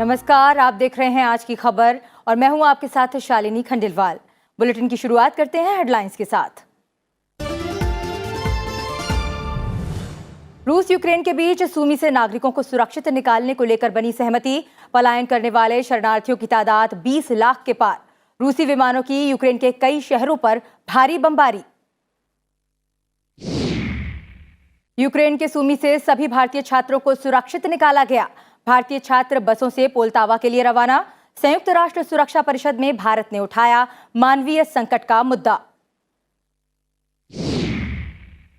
नमस्कार, आप देख रहे हैं आज की खबर और मैं हूं आपके साथ शालिनी खंडेलवाल। बुलेटिन की शुरुआत करते हैं हेडलाइंस के साथ। रूस यूक्रेन के बीच सूमी से नागरिकों को सुरक्षित निकालने को लेकर बनी सहमति। पलायन करने वाले शरणार्थियों की तादाद 20 लाख के पार। रूसी विमानों की यूक्रेन के कई शहरों पर भारी बमबारी। यूक्रेन के सूमी से सभी भारतीय छात्रों को सुरक्षित निकाला गया। भारतीय छात्र बसों से पोलतावा के लिए रवाना। संयुक्त राष्ट्र सुरक्षा परिषद में भारत ने उठाया मानवीय संकट का मुद्दा।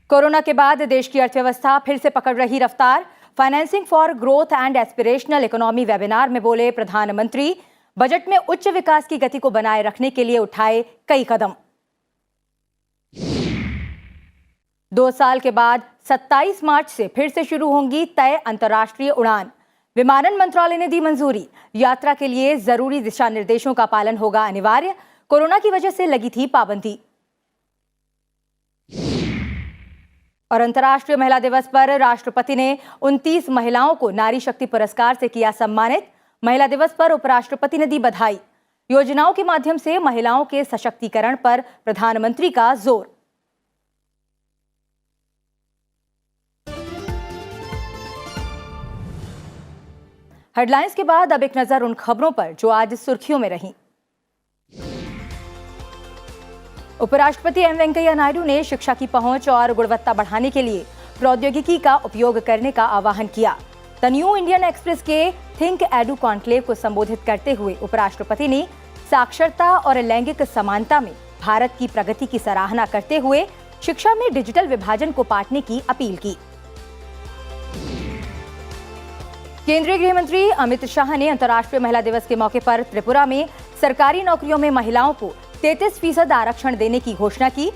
कोरोना के बाद देश की अर्थव्यवस्था फिर से पकड़ रही रफ्तार। Financing for growth and aspirational economy webinar में बोले प्रधानमंत्री, बजट में उच्च विकास की गति को बनाए रखने के लिए उठाए कई कदम। 2 साल के बाद 27 मार्च से फिर से शुरू होंगी तय अंतर्राष्ट्रीय उड़ान। विमानन मंत्रालय ने दी मंजूरी। यात्रा के लिए जरूरी दिशा निर्देशों का पालन होगा अनिवार्य। कोरोना की वजह से लगी थी पाबंदी। और अंतर्राष्ट्रीय महिला दिवस पर राष्ट्रपति ने 29 महिलाओं को नारी शक्ति पुरस्कार से किया सम्मानित। महिला दिवस पर उपराष्ट्रपति ने दी बधाई। योजनाओं के माध्यम से महिलाओं के सशक्तिकरण पर प्रधानमंत्री का जोर। हेडलाइंस के बाद अब एक नजर उन खबरों पर जो आज सुर्खियों में रहीं। उपराष्ट्रपति एम वेंकैया नायडू ने शिक्षा की पहुंच और गुणवत्ता बढ़ाने के लिए प्रौद्योगिकी का उपयोग करने का आह्वान किया। द न्यू इंडियन एक्सप्रेस के थिंक एडू कॉन्क्लेव को संबोधित करते हुए उपराष्ट्रपति ने साक्षरता और लैंगिक समानता में भारत की प्रगति की सराहना करते हुए शिक्षा में डिजिटल विभाजन को पाटने की अपील की। केंद्रीय गृह मंत्री अमित शाह ने अंतर्राष्ट्रीय महिला दिवस के मौके पर त्रिपुरा में सरकारी नौकरियों में महिलाओं को 33% आरक्षण देने की घोषणा की।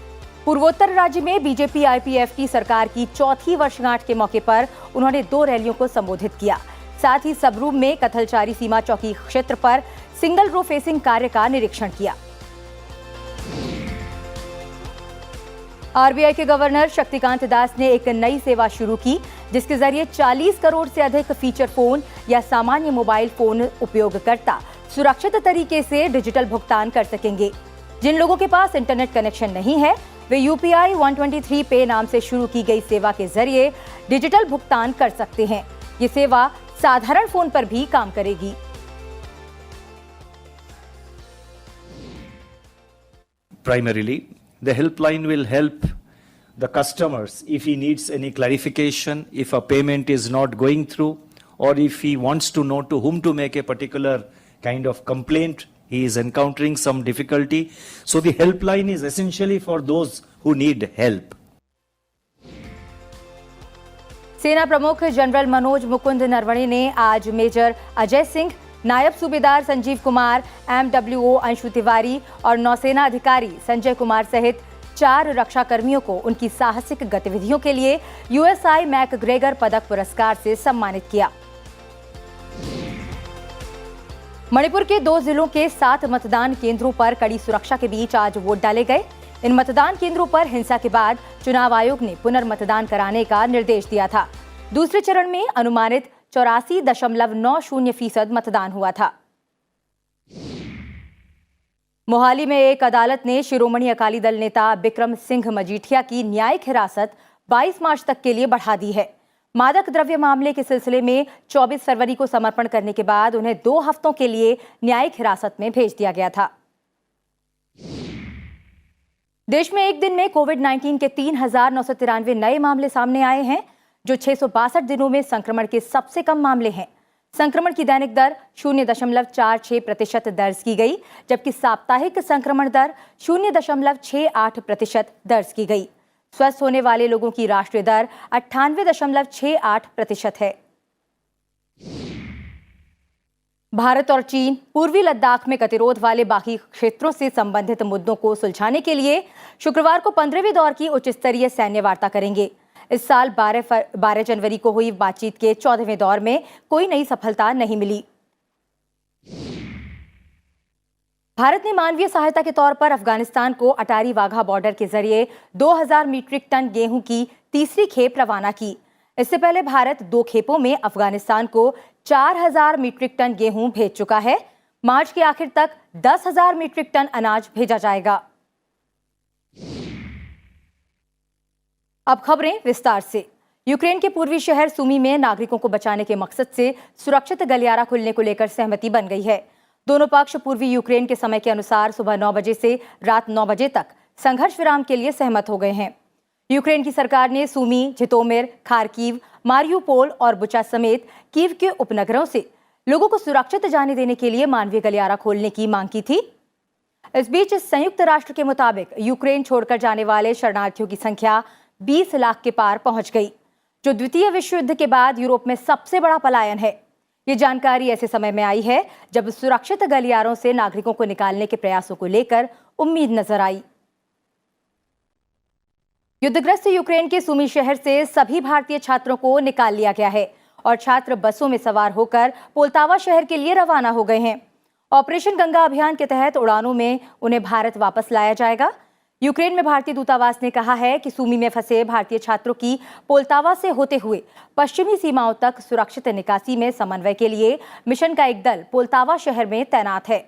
पूर्वोत्तर राज्य में बीजेपी आईपीएफ की सरकार की चौथी वर्षगांठ के मौके पर उन्होंने 2 रैलियों को संबोधित किया। साथ ही सबरूम में कथलचारी सीमा चौकी क्षेत्र पर सिंगल रो फेसिंग कार्य का निरीक्षण किया। आरबीआई के गवर्नर शक्तिकांत दास ने एक नई सेवा शुरू की, जिसके जरिए 40 करोड़ से अधिक फीचर फोन या सामान्य मोबाइल फोन उपयोगकर्ता सुरक्षित तरीके से डिजिटल भुगतान कर सकेंगे। जिन लोगों के पास इंटरनेट कनेक्शन नहीं है, वे यूपीआई 123 पे नाम से शुरू की गई सेवा के जरिए डिजिटल भुगतान कर सकते हैं। ये सेवा साधारण फोन पर भी काम करेगी। Primarily, the helpline will help the customers if he needs any clarification, if a payment is not going through, or if he wants to know to whom to make a particular kind of complaint, he is encountering some difficulty. So the helpline is essentially for those who need help. सेना प्रमुख general Manoj Mukund Naravane ने आज major Ajay Singh, नायब सूबेदार संजीव कुमार, एमडब्ल्यूओ अंशु तिवारी और नौसेना अधिकारी संजय कुमार सहित 4 रक्षा कर्मियों को उनकी साहसिक गतिविधियों के लिए यूएसआई मैकग्रेगर पदक पुरस्कार से सम्मानित किया। मणिपुर के 2 जिलों के 7 मतदान केंद्रों पर कड़ी सुरक्षा के बीच आज वोट डाले गए। इन मतदान केंद्रों पर हिंसा के बाद चुनाव आयोग ने पुनर्मतदान कराने का निर्देश दिया था। दूसरे चरण में अनुमानित 84.90% मतदान हुआ था। मोहाली में एक अदालत ने शिरोमणि अकाली दल नेता बिक्रम सिंह मजीठिया की न्यायिक हिरासत 22 मार्च तक के लिए बढ़ा दी है। मादक द्रव्य मामले के सिलसिले में 24 फरवरी को समर्पण करने के बाद उन्हें 2 हफ्तों के लिए न्यायिक हिरासत में भेज दिया गया था। देश में एक दिन में कोविड-19 के 3,993 नए मामले सामने आए हैं, जो 662 दिनों में संक्रमण के सबसे कम मामले हैं। संक्रमण की दैनिक दर 0.46% दर्ज की गई, जबकि साप्ताहिक संक्रमण दर 0.68% दर्ज की गई। स्वस्थ होने वाले लोगों की राष्ट्रीय दर 98.68% है। भारत और चीन पूर्वी लद्दाख में गतिरोध वाले बाकी क्षेत्रों से संबंधित मुद्दों को सुलझाने के लिए शुक्रवार को 15वें दौर की उच्च स्तरीय सैन्य वार्ता करेंगे। इस साल 12 जनवरी को हुई बातचीत के 14वें दौर में कोई नई सफलता नहीं मिली। भारत ने मानवीय सहायता के तौर पर अफगानिस्तान को अटारी वाघा बॉर्डर के जरिए 2000 मीट्रिक टन गेहूं की तीसरी खेप रवाना की। इससे पहले भारत 2 खेपों में अफगानिस्तान को 4000 मीट्रिक टन गेहूं भेज चुका है। मार्च के आखिर तक 10,000 मीट्रिक टन अनाज भेजा जाएगा। अब खबरें विस्तार से। यूक्रेन के पूर्वी शहर सुमी में नागरिकों को बचाने के मकसद से सुरक्षित गलियारा खुलने को लेकर सहमति बन गई है। दोनों पक्ष पूर्वी यूक्रेन के समय के अनुसार सुबह 9 बजे से रात 9 बजे तक संघर्ष विराम के लिए सहमत हो गए हैं। यूक्रेन की सरकार ने सुमी, जितोमिर, खार्किव, मारियुपोल और बुचा समेत कीव के उपनगरों से लोगों को सुरक्षित जाने देने के लिए मानवीय गलियारा खोलने की मांग की थी। इस बीच संयुक्त राष्ट्र के मुताबिक यूक्रेन छोड़कर जाने वाले शरणार्थियों की संख्या 20 लाख के पार पहुंच गई, जो द्वितीय विश्व युद्ध के बाद यूरोप में सबसे बड़ा पलायन है। ये जानकारी ऐसे समय में आई है जब सुरक्षित गलियारों से नागरिकों को निकालने के प्रयासों को लेकर उम्मीद नजर आई। युद्धग्रस्त यूक्रेन के सुमी शहर से सभी भारतीय छात्रों को निकाल लिया गया है और छात्र बसों में सवार होकर पोल्तावा शहर के लिए रवाना हो गए हैं। ऑपरेशन गंगा अभियान के तहत उड़ानों में उन्हें भारत वापस लाया जाएगा। यूक्रेन में भारतीय दूतावास ने कहा है कि सुमी में फंसे भारतीय छात्रों की पोल्तावा से होते हुए पश्चिमी सीमाओं तक सुरक्षित निकासी में समन्वय के लिए मिशन का एक दल पोल्तावा शहर में तैनात है।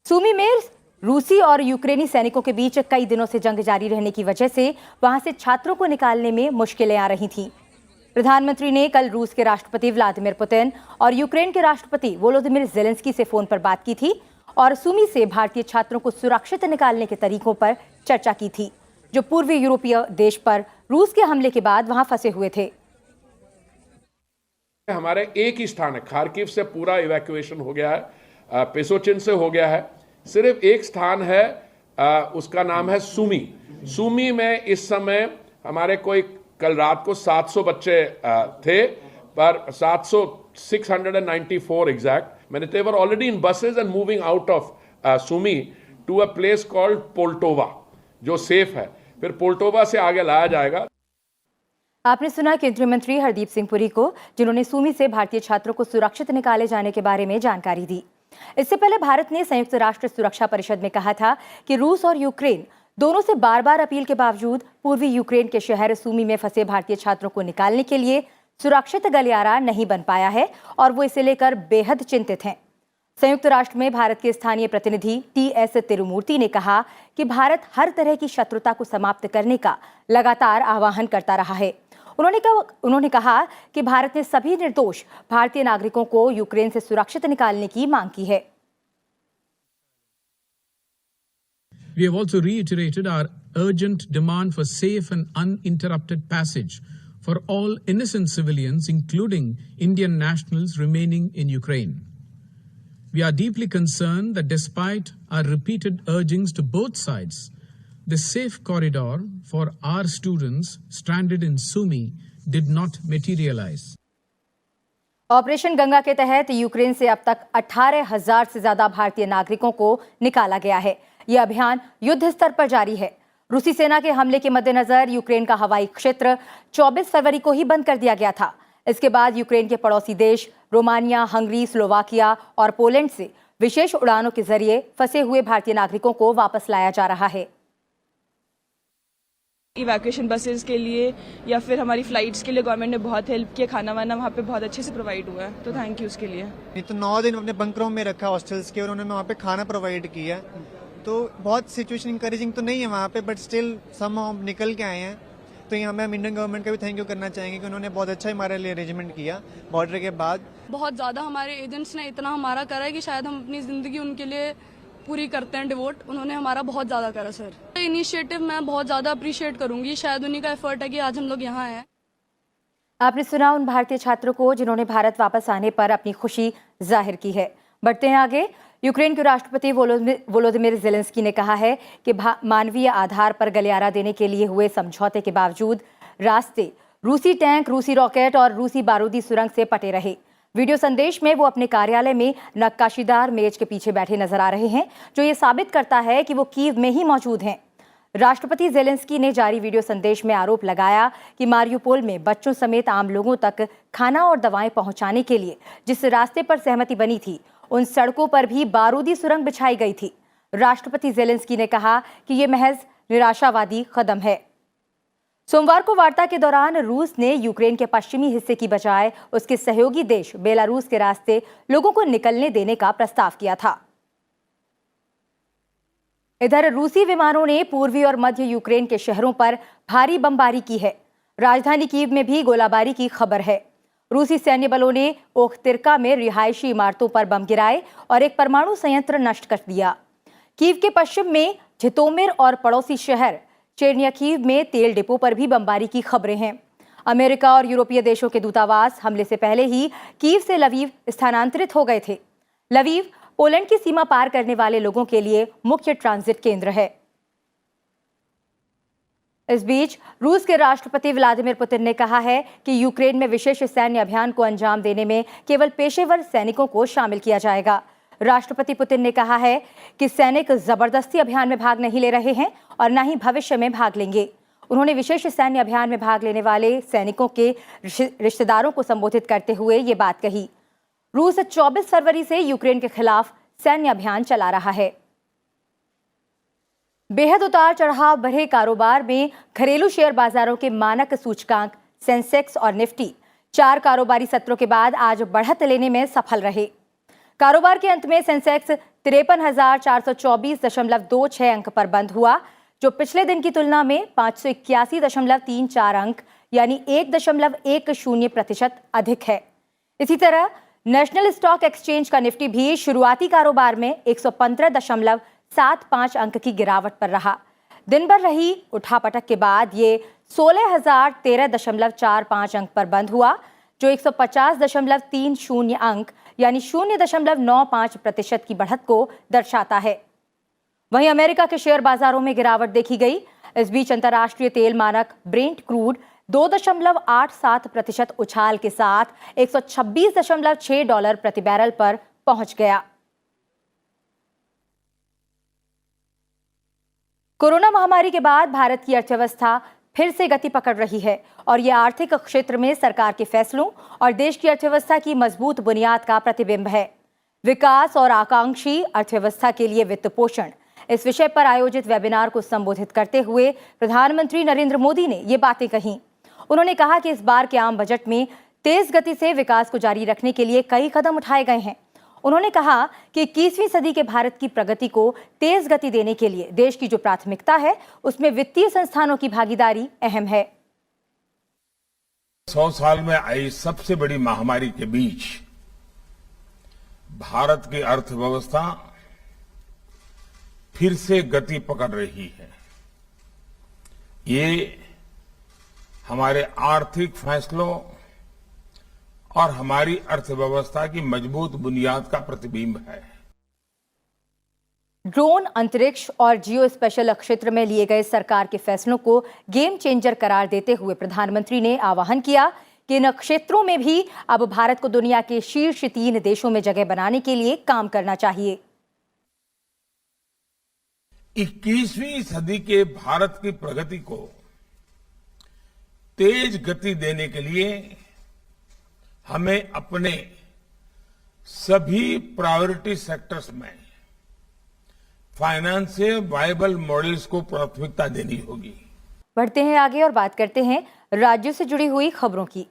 सुमी में रूसी और यूक्रेनी सैनिकों के बीच कई दिनों से जंग जारी रहने की वजह से वहां से छात्रों को निकालने में मुश्किलें आ रही थीं। प्रधानमंत्री ने कल रूस के राष्ट्रपति व्लादिमीर पुतिन और यूक्रेन के राष्ट्रपति वोलोदिमीर ज़ेलेंस्की से फोन पर बात की थी और सुमी से भारतीय छात्रों को सुरक्षित निकालने के तरीकों पर चर्चा की थी, जो पूर्वी यूरोपीय देश पर रूस के हमले के बाद वहां फंसे हुए थे। हमारे एक ही स्थान है, खार्किव से पूरा इवैक्यूएशन हो गया है, पेसोचिन से हो गया है, सिर्फ एक स्थान है, उसका नाम है सुमी। सुमी में इस समय हमारे कोई कल रात को 700 बच्चे थे, पर 694 एग्जैक्ट, मैंने they were already in buses and moving out of Sumy to a place called पोल्टोवा, जो सेफ है। फिर पोल्टोवा से आगे लाया जाएगा। आपने सुना केंद्रीय मंत्री हरदीप सिंह पुरी को, जिन्होंने सुमी से भारतीय छात्रों को सुरक्षित निकाले जाने के बारे में जानकारी दी। इससे पहले भारत ने संयुक्त राष्ट्र सुरक्षा परिषद में कहा था कि रूस और यूक्रेन दोनों से बार बार अपील के बावजूद पूर्वी यूक्रेन के शहर सुमी में फंसे भारतीय छात्रों को निकालने के लिए सुरक्षित गलियारा नहीं बन पाया है और वो इसे लेकर बेहद चिंतित हैं। संयुक्त राष्ट्र में भारत के स्थानीय प्रतिनिधि टी.एस. तिरुमूर्ति ने कहा कि भारत हर तरह की शत्रुता को समाप्त करने का लगातार आह्वान करता रहा है। उन्होंने कहा कि भारत ने सभी निर्दोष भारतीय नागरिकों को यूक्रेन से सुरक्षित निकालने की मांग की है। We have also reiterated our urgent demand for safe and uninterrupted passage for all innocent civilians, including Indian nationals remaining in Ukraine. We are deeply concerned that despite our repeated urgings to both sides, the safe corridor for our students stranded in Sumy did not materialize. Operation Ganga के तहत Ukraine से अब तक 18,000 से ज्यादा भारतीय नागरिकों को निकाला गया है। यह अभियान युद्ध स्तर पर जारी है। रूसी सेना के हमले के मद्देनजर यूक्रेन का हवाई क्षेत्र 24 फरवरी को ही बंद कर दिया गया था। इसके बाद यूक्रेन के पड़ोसी देश रोमानिया, हंगरी, स्लोवाकिया और पोलैंड से विशेष उड़ानों के जरिए फंसे हुए भारतीय नागरिकों को वापस लाया जा रहा है। इवैक्यूएशन बसेस के लिए या फिर हमारी फ्लाइट्स के लिए गवर्नमेंट ने बहुत हेल्प किया, खाना वाना वहाँ पे बहुत अच्छे से प्रोवाइड हुआ है, तो थैंक यू उसके लिए। नहीं तो 9 दिन अपने बंकरों में रखा हॉस्टल्स के और उन्होंने वहाँ पे खाना प्रोवाइड किया, तो बहुत सिचुएशन इंकरेजिंग तो नहीं है वहाँ पे, बट स्टिल सम हम निकल के आए हैं। तो यहाँ पे हम इंडियन गवर्नमेंट का भी थैंक यू करना चाहेंगे कि उन्होंने बहुत अच्छा हमारे लिए अरेंजमेंट किया बॉर्डर के बाद। बहुत ज़्यादा हमारे एजेंट्स ने इतना हमारा करा है कि शायद हम अपनी ज़िंदगी उनके लिए पूरी करते हैं डिवोट। उन्होंने हमारा बहुत ज़्यादा करा सर। इनिशिएटिव मैं बहुत ज़्यादा अप्रिशिएट करूंगी, शायद उन्हीं का एफर्ट है कि आज हम लोग यहाँ हैं। आपने सुना उन भारतीय छात्रों को जिन्होंने भारत वापस आने पर अपनी खुशी जाहिर की है। बढ़ते हैं आगे। यूक्रेन के राष्ट्रपति वोलोदिमीर ज़ेलेंस्की ने कहा है कि मानवीय आधार पर गलियारा देने के लिए हुए समझौते के बावजूद रास्ते रूसी टैंक, रूसी रॉकेट और रूसी बारूदी सुरंग से पटे रहे। वीडियो संदेश में वो अपने कार्यालय में नक्काशीदार मेज के पीछे बैठे नजर आ रहे हैं, जो ये साबित करता है कि वो कीव में ही मौजूद हैं। राष्ट्रपति ज़ेलेंस्की ने जारी वीडियो संदेश में आरोप लगाया कि मारियुपोल में बच्चों समेत आम लोगों तक खाना और दवाएं पहुंचाने के लिए जिस रास्ते पर सहमति बनी थी, उन सड़कों पर भी बारूदी सुरंग बिछाई गई थी। राष्ट्रपति ज़ेलेंस्की ने कहा कि ये महज निराशावादी कदम है। सोमवार को वार्ता के दौरान रूस ने यूक्रेन के पश्चिमी हिस्से की बजाय उसके सहयोगी देश बेलारूस के रास्ते लोगों को निकलने देने का प्रस्ताव किया था। इधर रूसी विमानों ने पूर्वी और मध्य यूक्रेन के शहरों पर भारी बमबारी की है। राजधानी कीव में भी गोलाबारी की खबर है। रूसी सैन्य बलों ने ओख्तिर्का में रिहायशी इमारतों पर बम गिराए और एक परमाणु संयंत्र नष्ट कर दिया। कीव के पश्चिम में झितोमिर और पड़ोसी शहर चेरनियाकीव में तेल डिपो पर भी बमबारी की खबरें हैं। अमेरिका और यूरोपीय देशों के दूतावास हमले से पहले ही कीव से लवीव स्थानांतरित हो गए थे। लवीव पोलैंड की सीमा पार करने वाले लोगों के लिए मुख्य ट्रांजिट केंद्र है। इस बीच रूस के राष्ट्रपति व्लादिमीर पुतिन ने कहा है कि यूक्रेन में विशेष सैन्य अभियान को अंजाम देने में केवल पेशेवर सैनिकों को शामिल किया जाएगा। राष्ट्रपति पुतिन ने कहा है कि सैनिक जबरदस्ती अभियान में भाग नहीं ले रहे हैं और न ही भविष्य में भाग लेंगे। उन्होंने विशेष सैन्य अभियान में भाग लेने वाले सैनिकों के रिश्तेदारों को संबोधित करते हुए ये बात कही। रूस 24 फरवरी से यूक्रेन के खिलाफ सैन्य अभियान चला रहा है। बेहद उतार चढ़ाव भरे कारोबार में घरेलू शेयर बाजारों के मानक सूचकांक सेंसेक्स और निफ्टी 4 कारोबारी सत्रों के बाद आज बढ़त लेने में सफल रहे। कारोबार के अंत में सेंसेक्स 53,424.26 अंक पर बंद हुआ, जो पिछले दिन की तुलना में 581.34 अंक यानी 1.10% अधिक है। इसी तरह नेशनल स्टॉक एक्सचेंज का निफ्टी भी शुरुआती कारोबार में 115.75 अंक की गिरावट पर रहा। दिन भर रही उठापटक के बाद ये 16,013.45 अंक पर बंद हुआ, जो 150.30 अंक यानी 0.95% की बढ़त को दर्शाता है। वहीं अमेरिका के शेयर बाजारों में गिरावट देखी गई। इस बीच अंतर्राष्ट्रीय तेल मानक ब्रेंट क्रूड 2.87% उछाल के साथ $126.6 प्रति बैरल पर पहुंच गया। कोरोना महामारी के बाद भारत की अर्थव्यवस्था फिर से गति पकड़ रही है और यह आर्थिक क्षेत्र में सरकार के फैसलों और देश की अर्थव्यवस्था की मजबूत बुनियाद का प्रतिबिंब है। विकास और आकांक्षी अर्थव्यवस्था के लिए वित्त पोषण, इस विषय पर आयोजित वेबिनार को संबोधित करते हुए प्रधानमंत्री नरेंद्र मोदी ने ये बातें कहीं। उन्होंने कहा कि इस बार के आम बजट में तेज गति से विकास को जारी रखने के लिए कई कदम उठाए गए हैं। उन्होंने कहा कि 21वीं सदी के भारत की प्रगति को तेज गति देने के लिए देश की जो प्राथमिकता है, उसमें वित्तीय संस्थानों की भागीदारी अहम है। 100 साल में आई सबसे बड़ी महामारी के बीच भारत की अर्थव्यवस्था फिर से गति पकड़ रही है। ये हमारे आर्थिक फैसलों और हमारी अर्थव्यवस्था की मजबूत बुनियाद का प्रतिबिंब है। ड्रोन, अंतरिक्ष और जियो स्पेशल क्षेत्र में लिए गए सरकार के फैसलों को गेम चेंजर करार देते हुए प्रधानमंत्री ने आह्वान किया कि इन क्षेत्रों में भी अब भारत को दुनिया के शीर्ष 3 देशों में जगह बनाने के लिए काम करना चाहिए। 21वीं सदी के भारत की प्रगति को तेज गति देने के लिए हमें अपने सभी प्रायोरिटी सेक्टर्स में फाइनेंशियल वायबल मॉडल्स को प्राथमिकता देनी होगी। बढ़ते हैं आगे और बात करते हैं राज्यों से जुड़ी हुई खबरों की।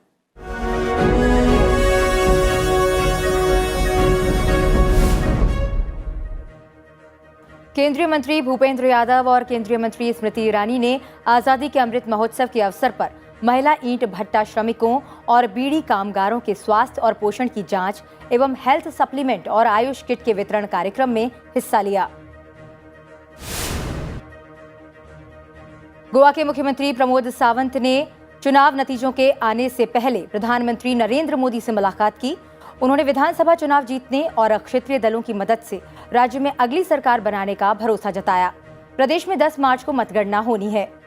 केंद्रीय मंत्री भूपेंद्र यादव और केंद्रीय मंत्री स्मृति ईरानी ने आजादी के अमृत महोत्सव के अवसर पर महिला ईंट भट्टा श्रमिकों और बीड़ी कामगारों के स्वास्थ्य और पोषण की जांच एवं हेल्थ सप्लीमेंट और आयुष किट के वितरण कार्यक्रम में हिस्सा लिया। गोवा के मुख्यमंत्री प्रमोद सावंत ने चुनाव नतीजों के आने से पहले प्रधानमंत्री नरेंद्र मोदी से मुलाकात की। उन्होंने विधानसभा चुनाव जीतने और क्षेत्रीय दलों की मदद से राज्य में अगली सरकार बनाने का भरोसा जताया। प्रदेश में 10 मार्च को मतगणना होनी है।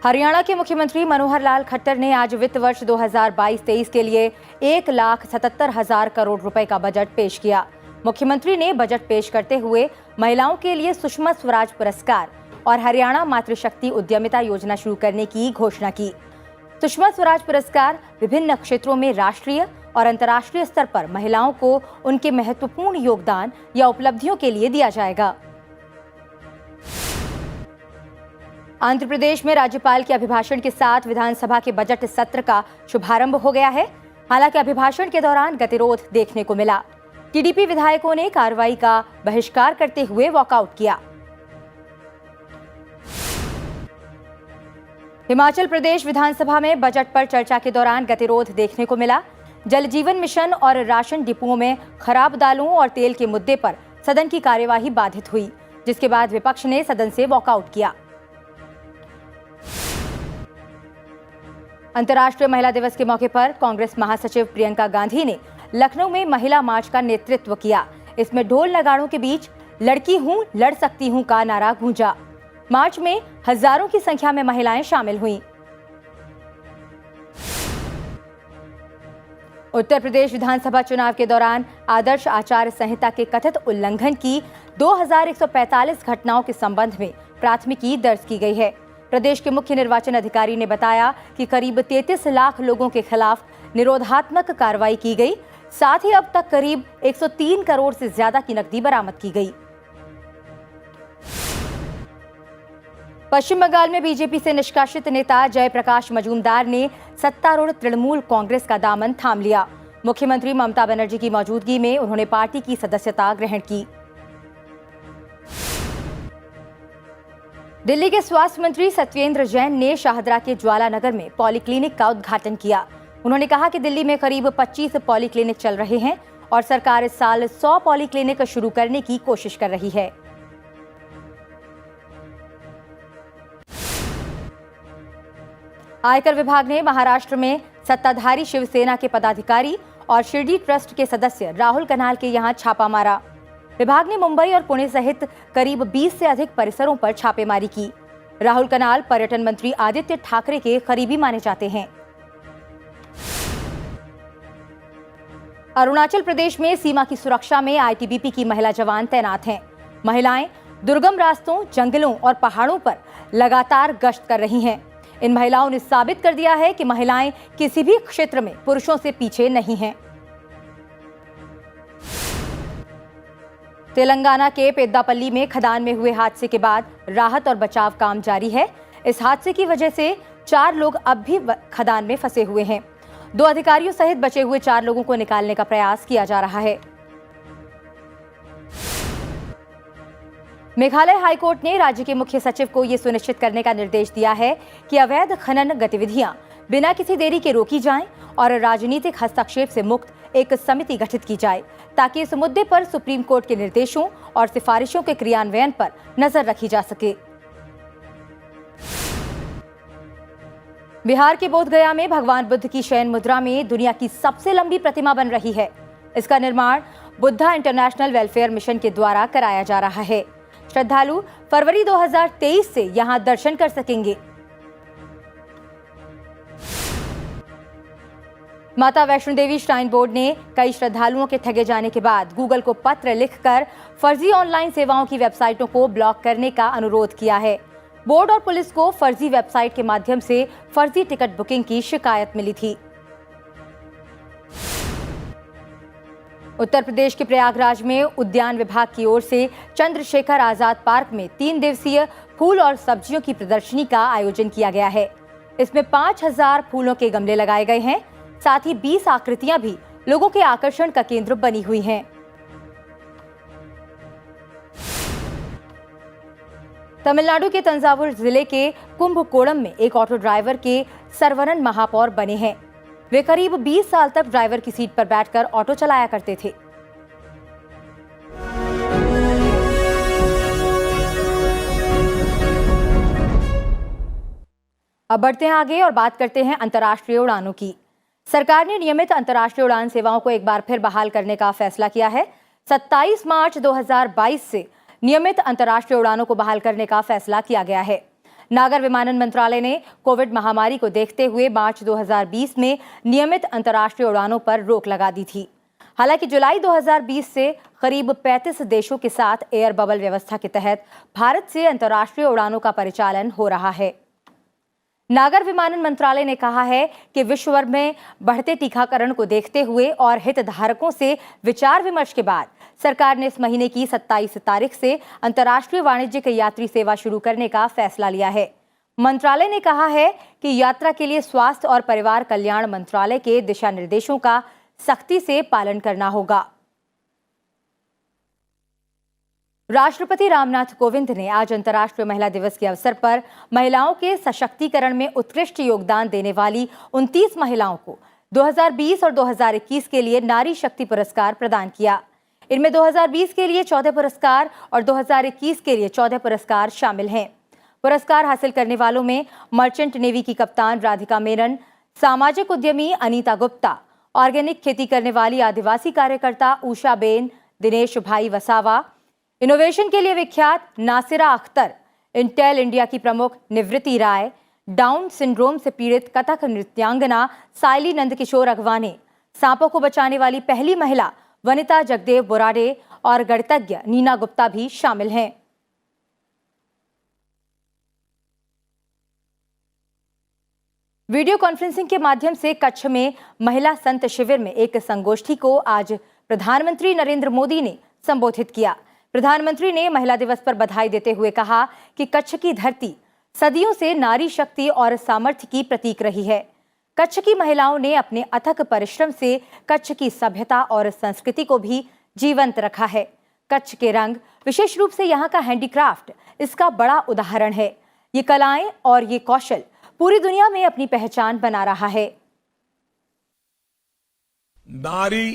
हरियाणा के मुख्यमंत्री मनोहर लाल खट्टर ने आज वित्त वर्ष 2022-23 के लिए 1,77,000 करोड़ रुपए का बजट पेश किया। मुख्यमंत्री ने बजट पेश करते हुए महिलाओं के लिए सुषमा स्वराज पुरस्कार और हरियाणा मातृशक्ति उद्यमिता योजना शुरू करने की घोषणा की। सुषमा स्वराज पुरस्कार विभिन्न क्षेत्रों में राष्ट्रीय और अंतर्राष्ट्रीय स्तर पर महिलाओं को उनके महत्वपूर्ण योगदान या उपलब्धियों के लिए दिया जाएगा। आंध्र प्रदेश में राज्यपाल के अभिभाषण के साथ विधानसभा के बजट सत्र का शुभारंभ हो गया है। हालांकि अभिभाषण के दौरान गतिरोध देखने को मिला। टीडीपी विधायकों ने कार्रवाई का बहिष्कार करते हुए वॉकआउट किया। हिमाचल प्रदेश विधानसभा में बजट पर चर्चा के दौरान गतिरोध देखने को मिला। जल जीवन मिशन और राशन डिपुओं में खराब दालों और तेल के मुद्दे पर सदन की कार्यवाही बाधित हुई, जिसके बाद विपक्ष ने सदन से वॉकआउट किया। अंतर्राष्ट्रीय महिला दिवस के मौके पर कांग्रेस महासचिव प्रियंका गांधी ने लखनऊ में महिला मार्च का नेतृत्व किया। इसमें ढोल नगाड़ों के बीच लड़की हूं, लड़ सकती हूं का नारा गूंजा। मार्च में हजारों की संख्या में महिलाएं शामिल हुईं। उत्तर प्रदेश विधानसभा चुनाव के दौरान आदर्श आचार संहिता के कथित उल्लंघन की 2145 घटनाओं के संबंध में प्राथमिकी दर्ज की गई है। प्रदेश के मुख्य निर्वाचन अधिकारी ने बताया कि करीब 33 लाख लोगों के खिलाफ निरोधात्मक कार्रवाई की गई। साथ ही अब तक करीब 103 करोड़ से ज्यादा की नकदी बरामद की गई। पश्चिम बंगाल में बीजेपी से निष्कासित नेता जयप्रकाश मजूमदार ने सत्तारूढ़ तृणमूल कांग्रेस का दामन थाम लिया। मुख्यमंत्री ममता बनर्जी की मौजूदगी में उन्होंने पार्टी की सदस्यता ग्रहण की। दिल्ली के स्वास्थ्य मंत्री सत्येंद्र जैन ने शाहदरा के ज्वाला नगर में पॉलीक्लिनिक का उद्घाटन किया। उन्होंने कहा कि दिल्ली में करीब 25 पॉलीक्लिनिक चल रहे हैं और सरकार इस साल 100 पॉलीक्लिनिक शुरू करने की कोशिश कर रही है। आयकर विभाग ने महाराष्ट्र में सत्ताधारी शिवसेना के पदाधिकारी और शिरडी ट्रस्ट के सदस्य राहुल कनाल के यहां छापा मारा। विभाग ने मुंबई और पुणे सहित करीब 20 से अधिक परिसरों पर छापेमारी की। राहुल कनाल पर्यटन मंत्री आदित्य ठाकरे के करीबी माने जाते हैं। अरुणाचल प्रदेश में सीमा की सुरक्षा में आईटीबीपी की महिला जवान तैनात हैं। महिलाएं दुर्गम रास्तों, जंगलों और पहाड़ों पर लगातार गश्त कर रही हैं। इन महिलाओं ने साबित कर दिया है कि महिलाएं किसी भी क्षेत्र में पुरुषों से पीछे नहीं हैं। तेलंगाना के पेद्दापल्ली में खदान में हुए हादसे के बाद राहत और बचाव काम जारी है। इस हादसे की वजह से 4 लोग अब भी खदान में फंसे हुए हैं। 2 अधिकारियों सहित बचे हुए 4 लोगों को निकालने का प्रयास किया जा रहा है। मेघालय हाईकोर्ट ने राज्य के मुख्य सचिव को यह सुनिश्चित करने का निर्देश दिया है कि अवैध खनन गतिविधियां बिना किसी देरी के रोकी जाएं और राजनीतिक हस्तक्षेप से मुक्त एक समिति गठित की जाए, ताकि इस मुद्दे पर सुप्रीम कोर्ट के निर्देशों और सिफारिशों के क्रियान्वयन पर नजर रखी जा सके। बिहार के बोधगया में भगवान बुद्ध की शयन मुद्रा में दुनिया की सबसे लंबी प्रतिमा बन रही है। इसका निर्माण बुद्धा इंटरनेशनल वेलफेयर मिशन के द्वारा कराया जा रहा है। श्रद्धालु फरवरी 2023 से यहां दर्शन कर सकेंगे। माता वैष्णो देवी श्राइन बोर्ड ने कई श्रद्धालुओं के ठगे जाने के बाद गूगल को पत्र लिखकर फर्जी ऑनलाइन सेवाओं की वेबसाइटों को ब्लॉक करने का अनुरोध किया है। बोर्ड और पुलिस को फर्जी वेबसाइट के माध्यम से फर्जी टिकट बुकिंग की शिकायत मिली थी। उत्तर प्रदेश के प्रयागराज में उद्यान विभाग की ओर से चंद्रशेखर आजाद पार्क में 3 दिवसीय फूल और सब्जियों की प्रदर्शनी का आयोजन किया गया है। इसमें 5000 फूलों के गमले लगाए गए हैं। साथ ही 20 आकृतियां भी लोगों के आकर्षण का केंद्र बनी हुई हैं। तमिलनाडु के तंजावुर जिले के कुंभकोणम में एक ऑटो ड्राइवर के सरवनन महापौर बने हैं। वे करीब 20 साल तक ड्राइवर की सीट पर बैठकर ऑटो चलाया करते थे। अब बढ़ते हैं आगे और बात करते हैं अंतर्राष्ट्रीय उड़ानों की। सरकार ने नियमित अंतर्राष्ट्रीय उड़ान सेवाओं को एक बार फिर बहाल करने का फैसला किया है। 27 मार्च 2022 से नियमित अंतर्राष्ट्रीय उड़ानों को बहाल करने का फैसला किया गया है। नागर विमानन मंत्रालय ने कोविड महामारी को देखते हुए मार्च 2020 में नियमित अंतर्राष्ट्रीय उड़ानों पर रोक लगा दी थी। हालांकि जुलाई 2020 से करीब 35 देशों के साथ एयर बबल व्यवस्था के तहत भारत से अंतर्राष्ट्रीय उड़ानों का परिचालन हो रहा है। नागर विमानन मंत्रालय ने कहा है कि विश्व भर में बढ़ते टीकाकरण को देखते हुए और हितधारकों से विचार विमर्श के बाद सरकार ने इस महीने की 27 तारीख से अंतर्राष्ट्रीय वाणिज्यिक यात्री सेवा शुरू करने का फैसला लिया है। मंत्रालय ने कहा है कि यात्रा के लिए स्वास्थ्य और परिवार कल्याण मंत्रालय के दिशा निर्देशों का सख्ती से पालन करना होगा। राष्ट्रपति रामनाथ कोविंद ने आज अंतर्राष्ट्रीय महिला दिवस के अवसर पर महिलाओं के सशक्तिकरण में उत्कृष्ट योगदान देने वाली 29 महिलाओं को 2020 और 2021 के लिए नारी शक्ति पुरस्कार प्रदान किया। इनमें 2020 के लिए 14 पुरस्कार और 2021 के लिए 14 पुरस्कार शामिल हैं। पुरस्कार हासिल करने वालों में मर्चेंट नेवी की कप्तान राधिका मेनन, सामाजिक उद्यमी अनीता गुप्ता, ऑर्गेनिक खेती करने वाली आदिवासी कार्यकर्ता उषा बेन, दिनेश भाई वसावा, इनोवेशन के लिए विख्यात नासिरा अख्तर, इंटेल इंडिया की प्रमुख निवृत्ति राय, डाउन सिंड्रोम से पीड़ित कथक नृत्यांगना साइली नंदकिशोर अगवाने, सांपों को बचाने वाली पहली महिला वनिता जगदेव बोराडे और गणितज्ञ नीना गुप्ता भी शामिल हैं। वीडियो कॉन्फ्रेंसिंग के माध्यम से कच्छ में महिला संत शिविर में एक संगोष्ठी को आज प्रधानमंत्री नरेंद्र मोदी ने संबोधित किया। प्रधानमंत्री ने महिला दिवस पर बधाई देते हुए कहा कि कच्छ की धरती सदियों से नारी शक्ति और सामर्थ्य की प्रतीक रही है। कच्छ की महिलाओं ने अपने अथक परिश्रम से कच्छ की सभ्यता और संस्कृति को भी जीवंत रखा है। कच्छ के रंग, विशेष रूप से यहाँ का हैंडीक्राफ्ट, इसका बड़ा उदाहरण है। ये कलाएं और ये कौशल पूरी दुनिया में अपनी पहचान बना रहा है। नारी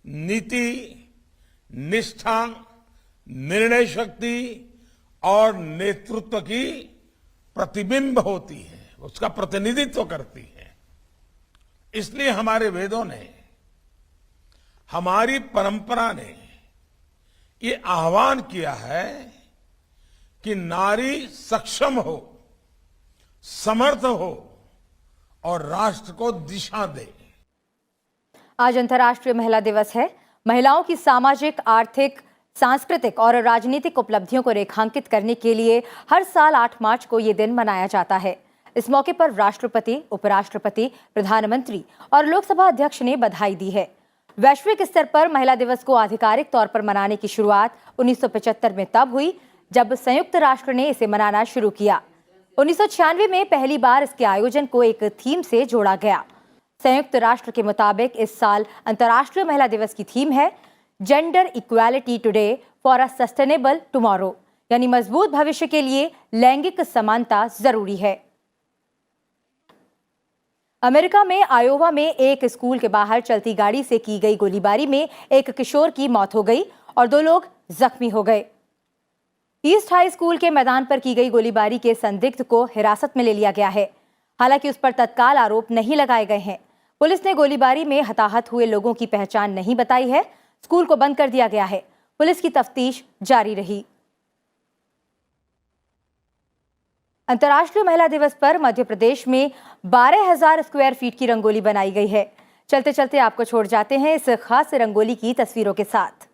नीति, निष्ठा, निर्णय शक्ति और नेतृत्व की प्रतिबिंब होती है, उसका प्रतिनिधित्व करती है। इसलिए हमारे वेदों ने, हमारी परंपरा ने ये आह्वान किया है कि नारी सक्षम हो, समर्थ हो और राष्ट्र को दिशा दे। आज अंतर्राष्ट्रीय महिला दिवस है। महिलाओं की सामाजिक, आर्थिक, सांस्कृतिक और राजनीतिक उपलब्धियों को रेखांकित करने के लिए हर साल 8 मार्च को ये दिन मनाया जाता है। इस मौके पर राष्ट्रपति, उपराष्ट्रपति, प्रधानमंत्री और लोकसभा अध्यक्ष ने बधाई दी है। वैश्विक स्तर पर महिला दिवस को आधिकारिक तौर पर मनाने की शुरुआत 1975 में तब हुई जब संयुक्त राष्ट्र ने इसे मनाना शुरू किया। 1996 में पहली बार इसके आयोजन को एक थीम से जोड़ा गया। संयुक्त राष्ट्र के मुताबिक इस साल अंतर्राष्ट्रीय महिला दिवस की थीम है gender equality today for a sustainable tomorrow, यानी मजबूत भविष्य के लिए लैंगिक समानता जरूरी है। अमेरिका में आयोवा में एक स्कूल के बाहर चलती गाड़ी से की गई गोलीबारी में एक किशोर की मौत हो गई और 2 लोग जख्मी हो गए। ईस्ट हाई स्कूल के मैदान पर की गई गोलीबारी के संदिग्ध को हिरासत में ले लिया गया है। हालांकि उस पर तत्काल आरोप नहीं लगाए गए हैं। पुलिस ने गोलीबारी में हताहत हुए लोगों की पहचान नहीं बताई है। स्कूल को बंद कर दिया गया है। पुलिस की तफ्तीश जारी रही। अंतर्राष्ट्रीय महिला दिवस पर मध्य प्रदेश में 12,000 स्क्वायर फीट की रंगोली बनाई गई है। चलते चलते आपको छोड़ जाते हैं इस खास रंगोली की तस्वीरों के साथ।